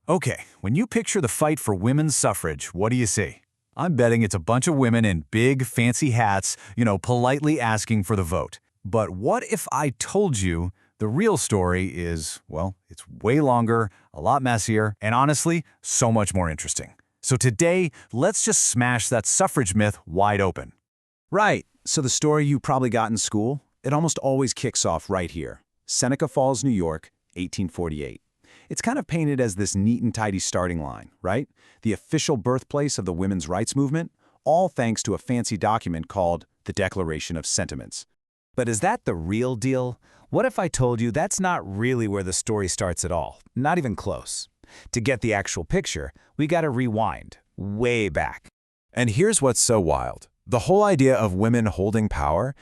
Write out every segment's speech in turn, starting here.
Okay, when you picture the fight for women's suffrage, what do you see? I'm betting it's a bunch of women in big, fancy hats, politely asking for the vote. But what if I told you the real story is, well, it's way longer, a lot messier, and honestly, so much more interesting. So today, let's just smash that suffrage myth wide open. Right, so the story you probably got in school, it almost always kicks off right here. Seneca Falls, New York, 1848. It's kind of painted as this neat and tidy starting line, right? The official birthplace of the women's rights movement, all thanks to a fancy document called the Declaration of Sentiments. But is that the real deal? What if I told you that's not really where the story starts at all? Not even close. To get the actual picture, we gotta rewind, way back. And here's what's so wild. The whole idea of women holding power,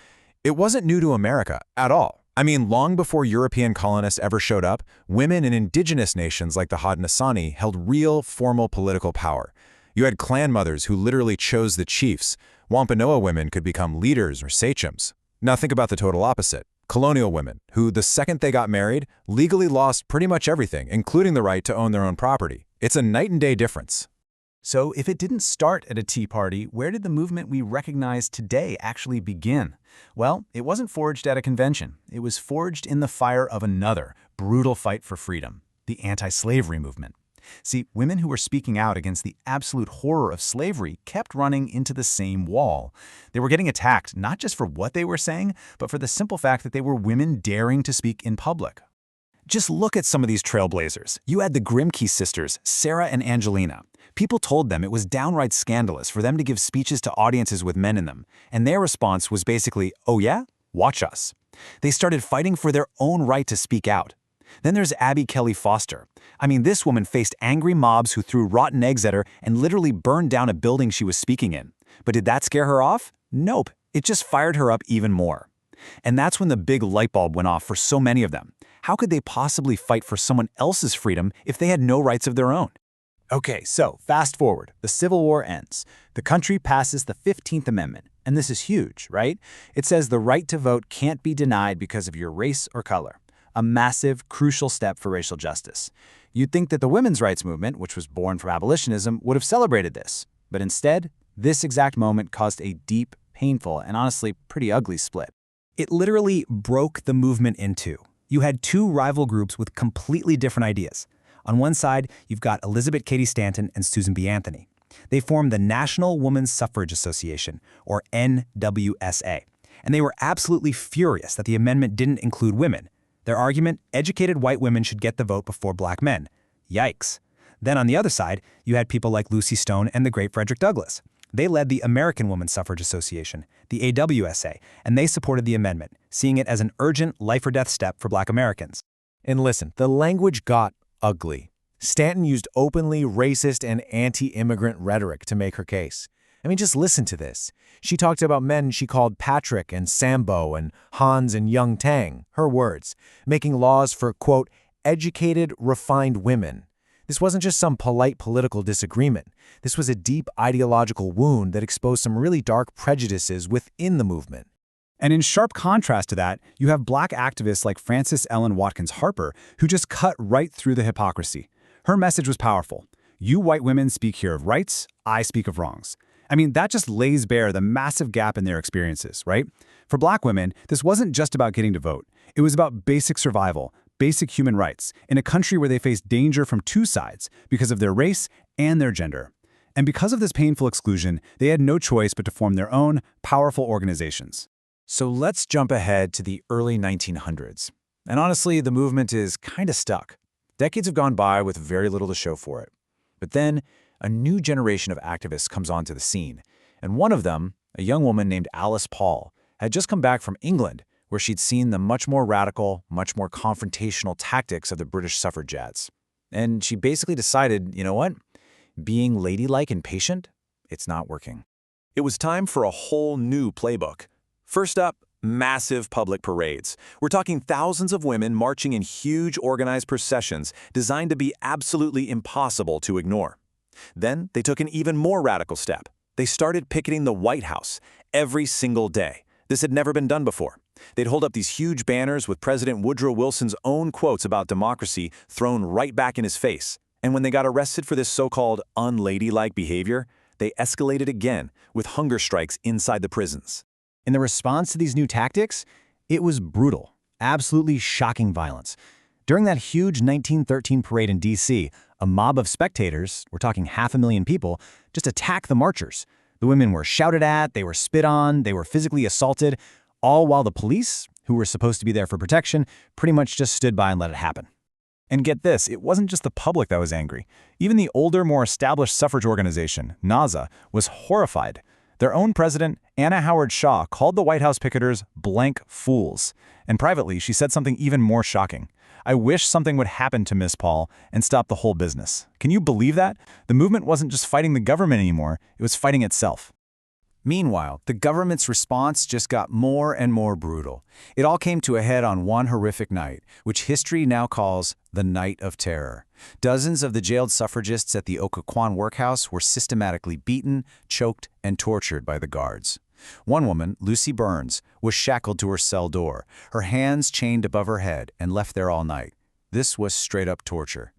it wasn't new to America at all. I mean, long before European colonists ever showed up, women in indigenous nations like the Haudenosaunee held real, formal political power. You had clan mothers who literally chose the chiefs. Wampanoag women could become leaders or sachems. Now think about the total opposite. Colonial women, who the second they got married, legally lost pretty much everything, including the right to own their own property. It's a night and day difference. So if it didn't start at a Tea Party, where did the movement we recognize today actually begin? Well, it wasn't forged at a convention. It was forged in the fire of another brutal fight for freedom, the anti-slavery movement. See, women who were speaking out against the absolute horror of slavery kept running into the same wall. They were getting attacked not just for what they were saying, but for the simple fact that they were women daring to speak in public. Just look at some of these trailblazers. You had the Grimke sisters, Sarah and Angelina. People told them it was downright scandalous for them to give speeches to audiences with men in them, and their response was basically, "Oh yeah? Watch us." They started fighting for their own right to speak out. Then there's Abby Kelly Foster. I mean, this woman faced angry mobs who threw rotten eggs at her and literally burned down a building she was speaking in. But did that scare her off? Nope. It just fired her up even more. And that's when the big light bulb went off for so many of them. How could they possibly fight for someone else's freedom if they had no rights of their own? Okay, so fast forward. The Civil War ends. The country passes the 15th Amendment. And this is huge, right? It says the right to vote can't be denied because of your race or color. A massive, crucial step for racial justice. You'd think that the women's rights movement, which was born from abolitionism, would have celebrated this. But instead, this exact moment caused a deep, painful, and honestly pretty ugly split. It literally broke the movement in two. You had two rival groups with completely different ideas. On one side, you've got Elizabeth Cady Stanton and Susan B. Anthony. They formed the National Women's Suffrage Association, or NWSA, and they were absolutely furious that the amendment didn't include women. Their argument, educated white women should get the vote before black men. Yikes. Then on the other side, you had people like Lucy Stone and the great Frederick Douglass. They led the American Women's Suffrage Association, the AWSA, and they supported the amendment, seeing it as an urgent life-or-death step for black Americans. And listen, the language got ugly. Stanton used openly racist and anti-immigrant rhetoric to make her case. I mean, just listen to this. She talked about men she called Patrick and Sambo and Hans and Young Tang, her words, making laws for, quote, educated, refined women. This wasn't just some polite political disagreement. This was a deep ideological wound that exposed some really dark prejudices within the movement. And in sharp contrast to that, you have black activists like Frances Ellen Watkins Harper, who just cut right through the hypocrisy. Her message was powerful. You white women speak here of rights, I speak of wrongs. I mean, that just lays bare the massive gap in their experiences, right? For black women, this wasn't just about getting to vote. It was about basic survival, basic human rights, in a country where they faced danger from two sides because of their race and their gender. And because of this painful exclusion, they had no choice but to form their own powerful organizations. So let's jump ahead to the early 1900s. And honestly, the movement is kind of stuck. Decades have gone by with very little to show for it. But then, a new generation of activists comes onto the scene. And one of them, a young woman named Alice Paul, had just come back from England, where she'd seen the much more radical, much more confrontational tactics of the British suffragettes. And she basically decided, you know what? Being ladylike and patient, it's not working. It was time for a whole new playbook. First up, massive public parades. We're talking thousands of women marching in huge organized processions designed to be absolutely impossible to ignore. Then they took an even more radical step. They started picketing the White House every single day. This had never been done before. They'd hold up these huge banners with President Woodrow Wilson's own quotes about democracy thrown right back in his face. And when they got arrested for this so-called unladylike behavior, they escalated again with hunger strikes inside the prisons. In the response to these new tactics, it was brutal, absolutely shocking violence. During that huge 1913 parade in D.C., a mob of spectators, we're talking 500,000 people, just attacked the marchers. The women were shouted at, they were spit on, they were physically assaulted, all while the police, who were supposed to be there for protection, pretty much just stood by and let it happen. And get this, it wasn't just the public that was angry. Even the older, more established suffrage organization, NASA, was horrified. Their own president, Anna Howard Shaw, called the White House picketers blank fools. And privately, she said something even more shocking. "I wish something would happen to Miss Paul and stop the whole business." Can you believe that? The movement wasn't just fighting the government anymore, it was fighting itself. Meanwhile, the government's response just got more and more brutal. It all came to a head on one horrific night, which history now calls the Night of Terror. Dozens of the jailed suffragists at the Occoquan workhouse were systematically beaten, choked, and tortured by the guards. One woman, Lucy Burns, was shackled to her cell door, her hands chained above her head, and left there all night. This was straight-up torture.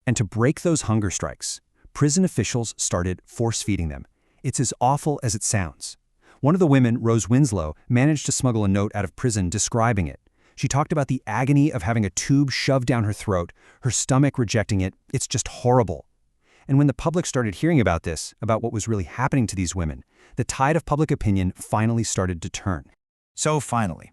And to break those hunger strikes, prison officials started force-feeding them. It's as awful as it sounds. One of the women, Rose Winslow, managed to smuggle a note out of prison describing it. She talked about the agony of having a tube shoved down her throat, her stomach rejecting it. It's just horrible. And when the public started hearing about this, about what was really happening to these women, the tide of public opinion finally started to turn. So finally,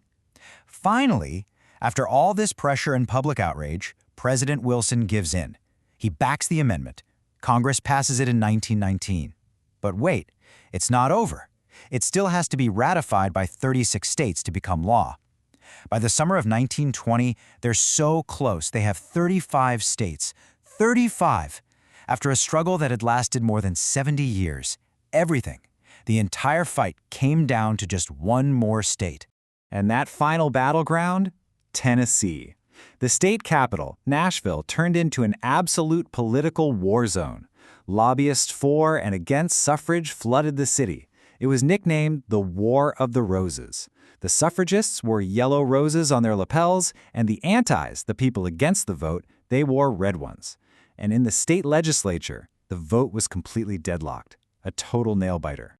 after all this pressure and public outrage, President Wilson gives in. He backs the amendment. Congress passes it in 1919. But wait, it's not over. It still has to be ratified by 36 states to become law. By the summer of 1920, they're so close they have 35 states. 35! After a struggle that had lasted more than 70 years, everything, the entire fight came down to just one more state. And that final battleground? Tennessee. The state capital, Nashville, turned into an absolute political war zone. Lobbyists for and against suffrage flooded the city. It was nicknamed the War of the Roses. The suffragists wore yellow roses on their lapels, and the antis, the people against the vote, they wore red ones. And in the state legislature, the vote was completely deadlocked, a total nail-biter.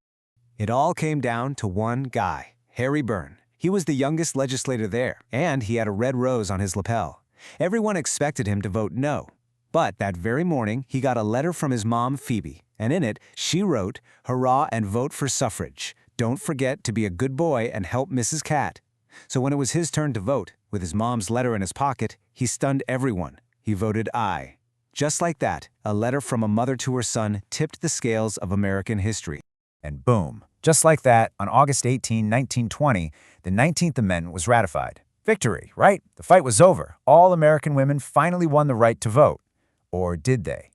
It all came down to one guy, Harry Burn. He was the youngest legislator there, and he had a red rose on his lapel. Everyone expected him to vote no. But that very morning, he got a letter from his mom, Phoebe, and in it, she wrote, "Hurrah and vote for suffrage. Don't forget to be a good boy and help Mrs. Cat." So when it was his turn to vote, with his mom's letter in his pocket, he stunned everyone. He voted aye. Just like that, a letter from a mother to her son tipped the scales of American history. And boom, just like that, on August 18, 1920, the 19th Amendment was ratified. Victory, right? The fight was over. All American women finally won the right to vote. Or did they?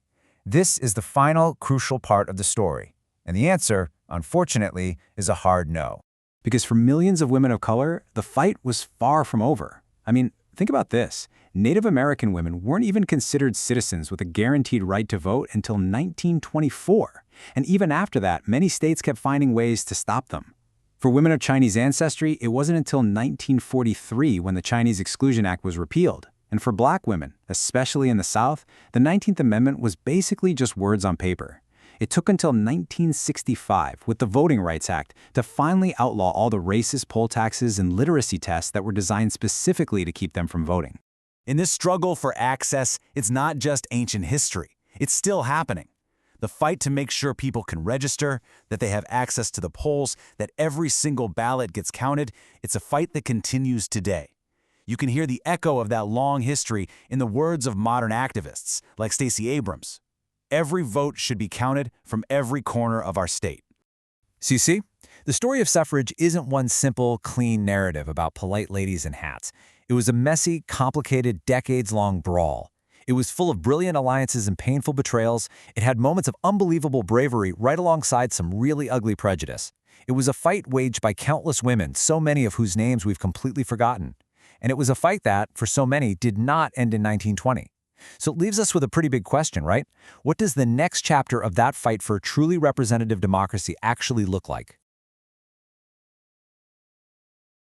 This is the final, crucial part of the story. And the answer, unfortunately, is a hard no. Because for millions of women of color, the fight was far from over. I mean, think about this. Native American women weren't even considered citizens with a guaranteed right to vote until 1924. And even after that, many states kept finding ways to stop them. For women of Chinese ancestry, it wasn't until 1943 when the Chinese Exclusion Act was repealed. And for black women, especially in the South, the 19th Amendment was basically just words on paper. It took until 1965, with the Voting Rights Act, to finally outlaw all the racist poll taxes and literacy tests that were designed specifically to keep them from voting. In this struggle for access, it's not just ancient history. It's still happening. The fight to make sure people can register, that they have access to the polls, that every single ballot gets counted, it's a fight that continues today. You can hear the echo of that long history in the words of modern activists, like Stacey Abrams. Every vote should be counted from every corner of our state. So you see, the story of suffrage isn't one simple, clean narrative about polite ladies in hats. It was a messy, complicated, decades-long brawl. It was full of brilliant alliances and painful betrayals. It had moments of unbelievable bravery right alongside some really ugly prejudice. It was a fight waged by countless women, so many of whose names we've completely forgotten. And it was a fight that, for so many, did not end in 1920. So it leaves us with a pretty big question, right? What does the next chapter of that fight for truly representative democracy actually look like?